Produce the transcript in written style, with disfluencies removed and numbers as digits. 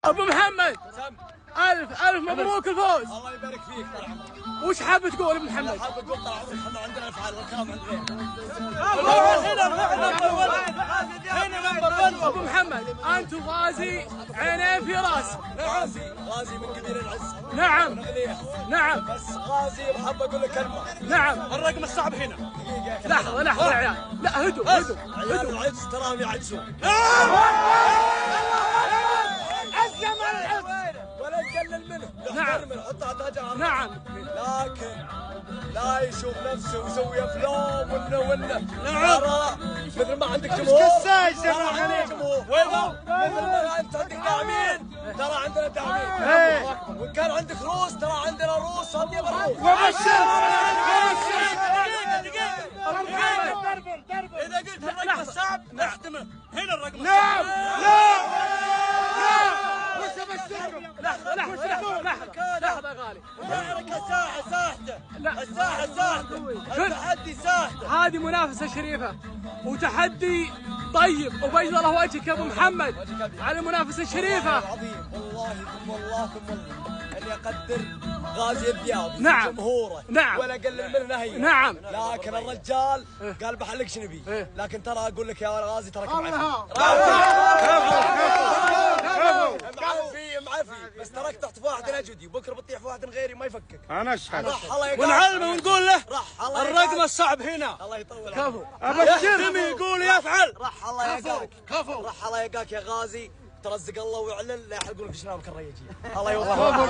ابو محمد الف مبروك الفوز. الله يبارك فيك طال عمرك. وش حاب تقول ابو محمد؟ حاب اقول طال عمرك احنا عندنا افعال والكلام عند غيرنا. ابو محمد انت غازي عينين في راس. غازي من قبيل العز. نعم بس غازي حاب اقول لك كلمه. نعم الرقم الصعب هنا. لحظه يا عيال، لا هدوا عيال العز تراهم يعجزون. ولا نقلل منه. نعم نعم لكن لا يشوف نفسه ويسوي افلام ولا ترى مثل ما عندك جمهور ترى عندنا جمهور. مثل ما انت عندك داعمين ترى عندنا داعمين. وان كان عندك روس ترى عندنا روس هذه الروس. اذا قلت الرقم الصعب نختمه هنا. الرقم الصعب لحظة يا غالي. الساحة ساحته. التحدي ساحته. هذه منافسة شريفة وتحدي طيب، وبيض الله وجهك يا ابو محمد على المنافسة الشريفة. العظيم والله اللي يقدر غازي الذياب جمهوره ولا قلل منه نهي. لكن الرجال قال بحلق شنبي. لكن ترى اقول لك يا غازي تراك معفي بس تراك تحت واحد نجدي وبكره بتطيح في واحد غيري ما يفكك. انا اشهد ونعلمه ونقول له الرقم الصعب هنا. الله يطول كفو. ابشر يقول يفعل. الله يقاك. كفو. الله يقاك يا غازي. ترزق الله ويعلن لا يحلقون في شنابك الرياجي. الله يوفقك.